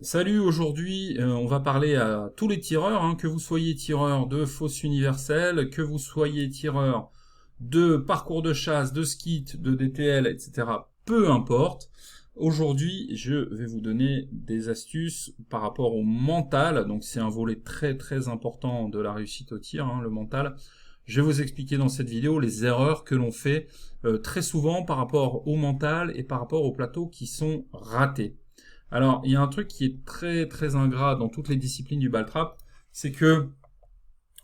Salut, aujourd'hui on va parler à tous les tireurs, que vous soyez tireur de fosse universelle, que vous soyez tireur de parcours de chasse, de skit, de DTL, etc. Peu importe. Aujourd'hui, je vais vous donner des astuces par rapport au mental. Donc c'est un volet très très important de la réussite au tir, le mental. Je vais vous expliquer dans cette vidéo les erreurs que l'on fait très souvent par rapport au mental et par rapport aux plateaux qui sont ratés. Alors, il y a un truc qui est très très ingrat dans toutes les disciplines du ball trap, c'est que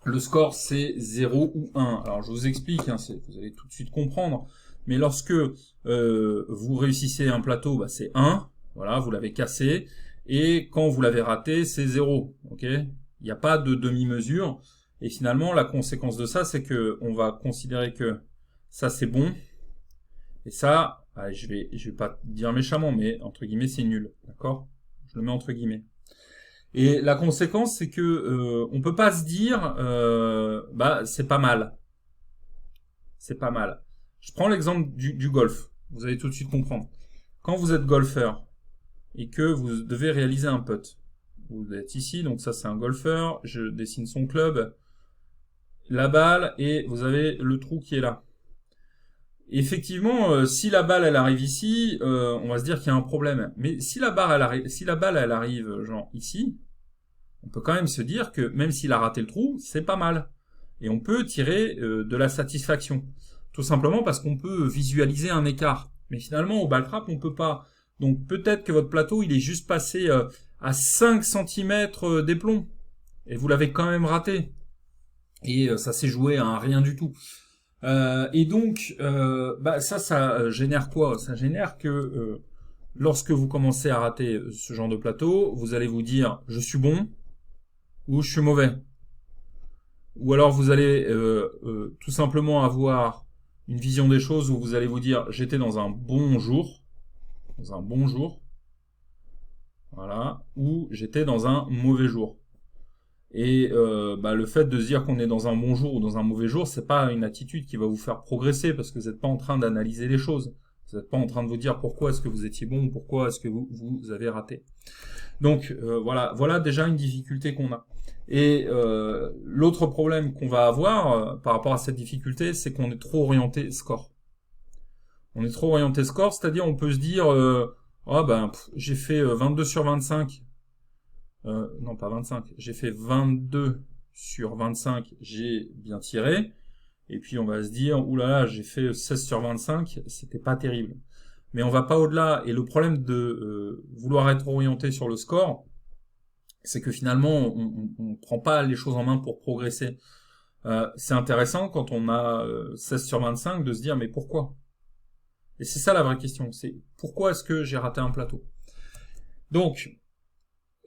le score c'est 0 ou 1. Alors je vous explique, vous allez tout de suite comprendre, mais lorsque vous réussissez un plateau, c'est 1, voilà, vous l'avez cassé, et quand vous l'avez raté, c'est 0, ok. Il n'y a pas de demi-mesure, et finalement la conséquence de ça, c'est que on va considérer que ça c'est bon, et ça, je vais pas dire méchamment, mais entre guillemets, c'est nul, d'accord? Je le mets entre guillemets. Et la conséquence, c'est que on peut pas se dire, c'est pas mal, c'est pas mal. Je prends l'exemple du golf. Vous allez tout de suite comprendre. Quand vous êtes golfeur et que vous devez réaliser un putt, vous êtes ici, donc ça c'est un golfeur. Je dessine son club, la balle, et vous avez le trou qui est là. Effectivement, si la balle elle arrive ici, on va se dire qu'il y a un problème. Mais si la balle elle arrive genre ici, on peut quand même se dire que même s'il a raté le trou, c'est pas mal. Et on peut tirer de la satisfaction. Tout simplement parce qu'on peut visualiser un écart. Mais finalement, au ball trap, on peut pas. Donc peut-être que votre plateau, il est juste passé à 5 cm des plombs. Et vous l'avez quand même raté. Et ça s'est joué à un rien du tout. Et donc, ça génère quoi? Ça génère que lorsque vous commencez à rater ce genre de plateau, vous allez vous dire je suis bon ou je suis mauvais. Ou alors vous allez tout simplement avoir une vision des choses où vous allez vous dire j'étais dans un bon jour, voilà, ou j'étais dans un mauvais jour. Et le fait de se dire qu'on est dans un bon jour ou dans un mauvais jour, c'est pas une attitude qui va vous faire progresser parce que vous n'êtes pas en train d'analyser les choses. Vous n'êtes pas en train de vous dire pourquoi est-ce que vous étiez bon ou pourquoi est-ce que vous avez raté. Donc voilà déjà une difficulté qu'on a. Et l'autre problème qu'on va avoir par rapport à cette difficulté, c'est qu'on est trop orienté score. On est trop orienté score, c'est-à-dire on peut se dire j'ai fait 22 sur 25. Non, pas 25. J'ai fait 22 sur 25, j'ai bien tiré. Et puis on va se dire, oulala, j'ai fait 16 sur 25, c'était pas terrible. Mais on va pas au-delà. Et le problème de vouloir être orienté sur le score, c'est que finalement, on prend pas les choses en main pour progresser. C'est intéressant quand on a 16 sur 25 de se dire, mais pourquoi? Et c'est ça la vraie question, c'est pourquoi est-ce que j'ai raté un plateau? Donc,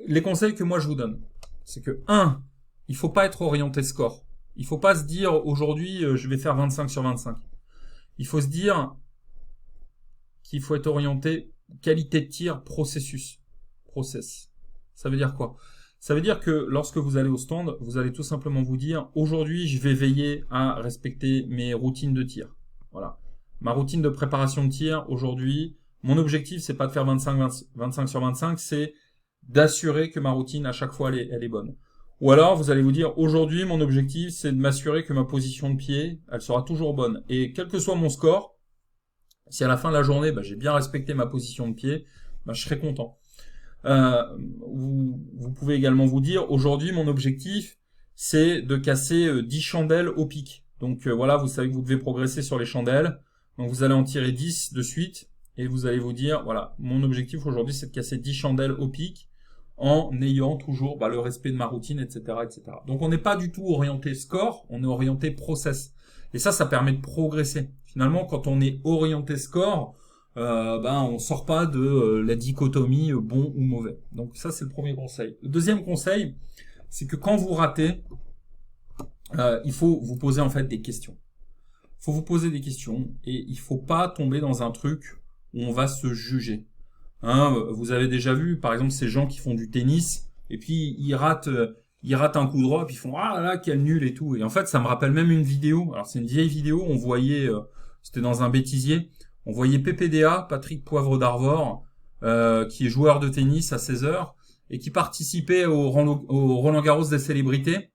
les conseils que moi je vous donne, c'est que 1, il faut pas être orienté score. Il faut pas se dire aujourd'hui je vais faire 25 sur 25. Il faut se dire qu'il faut être orienté qualité de tir, processus. Process. Ça veut dire quoi? Ça veut dire que lorsque vous allez au stand, vous allez tout simplement vous dire aujourd'hui je vais veiller à respecter mes routines de tir. Voilà. Ma routine de préparation de tir aujourd'hui, mon objectif c'est pas de faire 25 sur 25, c'est d'assurer que ma routine à chaque fois elle est bonne. Ou alors vous allez vous dire aujourd'hui mon objectif c'est de m'assurer que ma position de pied elle sera toujours bonne. Et quel que soit mon score, si à la fin de la journée j'ai bien respecté ma position de pied, je serai content. Vous pouvez également vous dire aujourd'hui mon objectif c'est de casser 10 chandelles au pic. Donc voilà, vous savez que vous devez progresser sur les chandelles. Donc vous allez en tirer 10 de suite et vous allez vous dire voilà, mon objectif aujourd'hui c'est de casser 10 chandelles au pic en ayant toujours le respect de ma routine, etc., etc. Donc on n'est pas du tout orienté score, on est orienté process. Et ça permet de progresser. Finalement, quand on est orienté score, on sort pas de la dichotomie bon ou mauvais. Donc ça, c'est le premier conseil. Le deuxième conseil, c'est que quand vous ratez, il faut vous poser en fait des questions. Il faut vous poser des questions et il faut pas tomber dans un truc où on va se juger. Vous avez déjà vu, par exemple, ces gens qui font du tennis et puis ils ratent un coup droit puis ils font ah là quel nul et tout. Et en fait, ça me rappelle même une vidéo. Alors c'est une vieille vidéo. On voyait, c'était dans un bêtisier. On voyait PPDA, Patrick Poivre d'Arvor, qui est joueur de tennis à 16 heures. et qui participait au Roland-Garros des célébrités.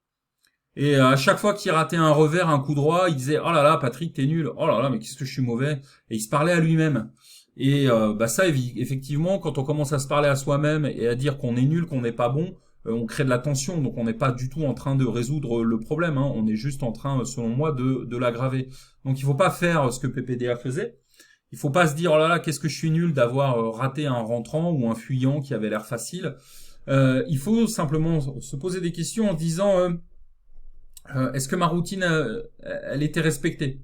Et à chaque fois qu'il ratait un revers, un coup droit, il disait oh là là Patrick t'es nul, oh là là mais qu'est-ce que je suis mauvais. Et il se parlait à lui-même. Et bah ça effectivement quand on commence à se parler à soi-même et à dire qu'on est nul, qu'on n'est pas bon, on crée de la tension. Donc on n'est pas du tout en train de résoudre le problème, hein. On est juste en train selon moi de l'aggraver. Donc il faut pas faire ce que PPDA faisait. Il faut pas se dire oh là là qu'est-ce que je suis nul d'avoir raté un rentrant ou un fuyant qui avait l'air facile. Il faut simplement se poser des questions en se disant est-ce que ma routine elle était respectée?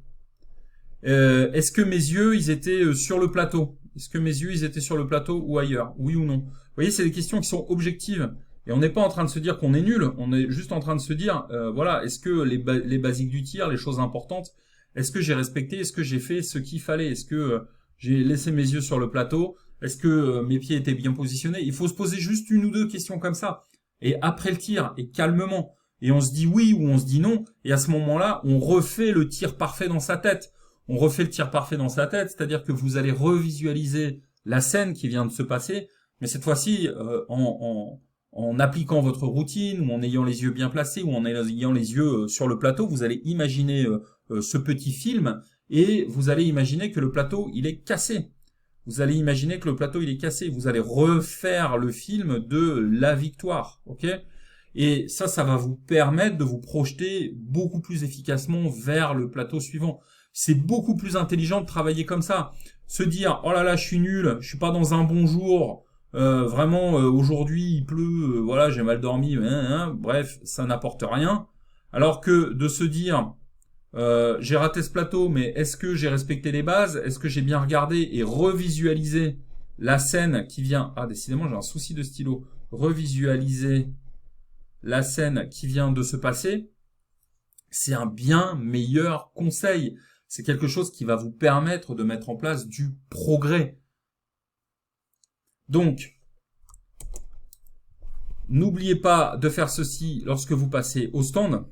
Est-ce que mes yeux ils étaient sur le plateau? Est-ce que mes yeux ils étaient sur le plateau ou ailleurs? Oui ou non? Vous voyez, c'est des questions qui sont objectives. Et on n'est pas en train de se dire qu'on est nul, on est juste en train de se dire, voilà, est-ce que les basiques du tir, les choses importantes, est-ce que j'ai respecté, est-ce que j'ai fait ce qu'il fallait, est-ce que j'ai laissé mes yeux sur le plateau, est-ce que mes pieds étaient bien positionnés? Il faut se poser juste une ou deux questions comme ça. Et après le tir, et calmement, et on se dit oui ou on se dit non, et à ce moment-là, on refait le tir parfait dans sa tête. On refait le tir parfait dans sa tête, c'est-à-dire que vous allez revisualiser la scène qui vient de se passer, mais cette fois-ci en appliquant votre routine, ou en ayant les yeux bien placés, ou en ayant les yeux sur le plateau, vous allez imaginer ce petit film, et vous allez imaginer que le plateau, il est cassé. Vous allez imaginer que le plateau, il est cassé. Vous allez refaire le film de la victoire, ok? Et ça va vous permettre de vous projeter beaucoup plus efficacement vers le plateau suivant. C'est beaucoup plus intelligent de travailler comme ça. Se dire, oh là là, je suis nul, je suis pas dans un bon jour, vraiment, aujourd'hui il pleut, voilà, j'ai mal dormi, bref, ça n'apporte rien. Alors que de se dire, j'ai raté ce plateau, mais est-ce que j'ai respecté les bases? Est-ce que j'ai bien regardé et revisualisé la scène qui vient... Ah, décidément, j'ai un souci de stylo. Revisualiser la scène qui vient de se passer, c'est un bien meilleur conseil. C'est quelque chose qui va vous permettre de mettre en place du progrès. Donc, n'oubliez pas de faire ceci lorsque vous passez au stand.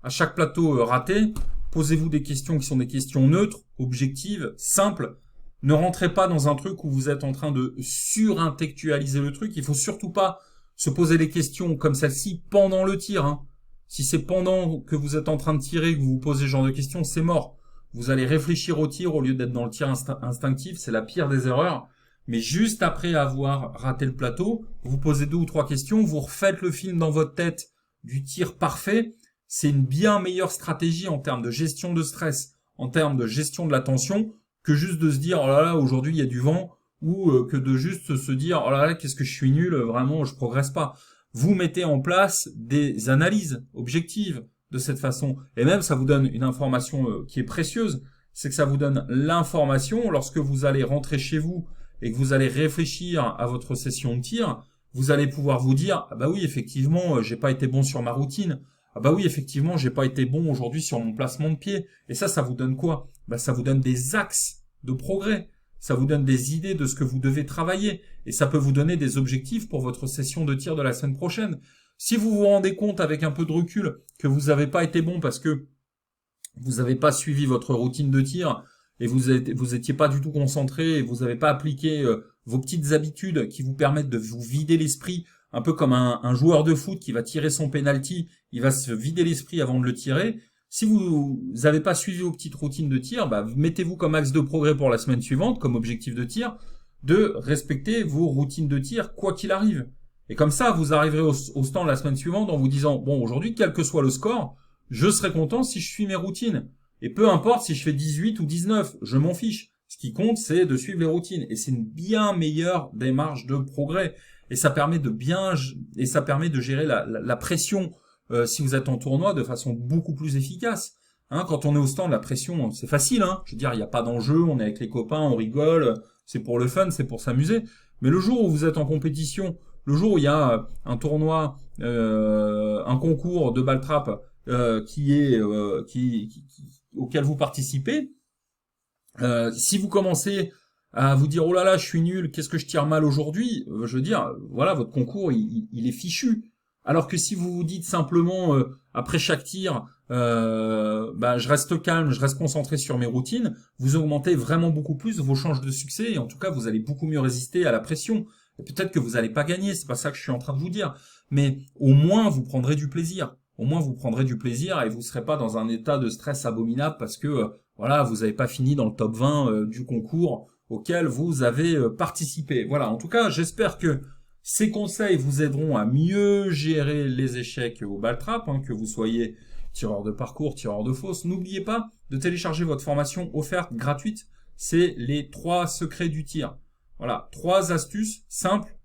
À chaque plateau raté, posez-vous des questions qui sont des questions neutres, objectives, simples. Ne rentrez pas dans un truc où vous êtes en train de surintellectualiser le truc. Il faut surtout pas se poser des questions comme celle-ci pendant le tir, hein. Si c'est pendant que vous êtes en train de tirer que vous vous posez ce genre de questions, c'est mort. Vous allez réfléchir au tir au lieu d'être dans le tir instinctif, c'est la pire des erreurs. Mais juste après avoir raté le plateau, vous posez 2 ou 3 questions, vous refaites le film dans votre tête du tir parfait. C'est une bien meilleure stratégie en termes de gestion de stress, en termes de gestion de la tension, que juste de se dire, oh là là, aujourd'hui il y a du vent, ou que de juste se dire, oh là là, qu'est-ce que je suis nul, vraiment, je progresse pas. Vous mettez en place des analyses objectives de cette façon. Et même, ça vous donne une information qui est précieuse. C'est que ça vous donne l'information lorsque vous allez rentrer chez vous et que vous allez réfléchir à votre session de tir. Vous allez pouvoir vous dire, ah bah oui, effectivement, j'ai pas été bon sur ma routine. Ah bah oui, effectivement, j'ai pas été bon aujourd'hui sur mon placement de pied. Et ça vous donne quoi? Bah ça vous donne des axes de progrès. Ça vous donne des idées de ce que vous devez travailler et ça peut vous donner des objectifs pour votre session de tir de la semaine prochaine. Si vous vous rendez compte avec un peu de recul que vous n'avez pas été bon parce que vous n'avez pas suivi votre routine de tir et vous étiez pas du tout concentré et vous n'avez pas appliqué vos petites habitudes qui vous permettent de vous vider l'esprit, un peu comme un joueur de foot qui va tirer son penalty, il va se vider l'esprit avant de le tirer. Si vous n'avez pas suivi vos petites routines de tir, bah, mettez-vous comme axe de progrès pour la semaine suivante, comme objectif de tir, de respecter vos routines de tir quoi qu'il arrive. Et comme ça, vous arriverez au stand la semaine suivante en vous disant, bon, aujourd'hui, quel que soit le score, je serai content si je suis mes routines. Et peu importe si je fais 18 ou 19, je m'en fiche. Ce qui compte, c'est de suivre les routines. Et c'est une bien meilleure démarche de progrès. Et ça permet de gérer la pression si vous êtes en tournoi de façon beaucoup plus efficace. Hein, quand on est au stand, la pression, c'est facile. Hein. Je veux dire, il n'y a pas d'enjeu, on est avec les copains, on rigole, c'est pour le fun, c'est pour s'amuser. Mais le jour où vous êtes en compétition, le jour où il y a un tournoi, un concours de ball trap auquel vous participez, si vous commencez à vous dire oh là là je suis nul, qu'est-ce que je tire mal aujourd'hui, je veux dire voilà votre concours il est fichu. Alors que si vous vous dites simplement après chaque tir je reste calme, je reste concentré sur mes routines, vous augmentez vraiment beaucoup plus vos chances de succès et en tout cas vous allez beaucoup mieux résister à la pression Et peut-être que vous n'allez pas gagner, c'est pas ça que je suis en train de vous dire. Mais au moins, vous prendrez du plaisir. Au moins, vous prendrez du plaisir et vous serez pas dans un état de stress abominable parce que, voilà, vous n'avez pas fini dans le top 20 du concours auquel vous avez participé. Voilà, en tout cas, j'espère que ces conseils vous aideront à mieux gérer les échecs au ball trap, hein, que vous soyez tireur de parcours, tireur de fosse. N'oubliez pas de télécharger votre formation offerte gratuite. C'est les 3 secrets du tir. Voilà, 3 astuces simples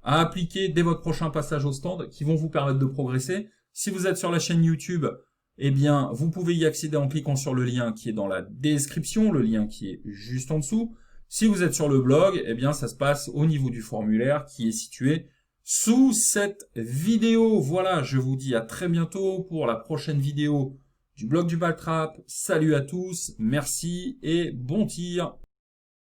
à appliquer dès votre prochain passage au stand qui vont vous permettre de progresser. Si vous êtes sur la chaîne YouTube, eh bien, vous pouvez y accéder en cliquant sur le lien qui est dans la description, le lien qui est juste en dessous. Si vous êtes sur le blog, eh bien, ça se passe au niveau du formulaire qui est situé sous cette vidéo. Voilà, je vous dis à très bientôt pour la prochaine vidéo du blog du ball trap. Salut à tous, merci et bon tir.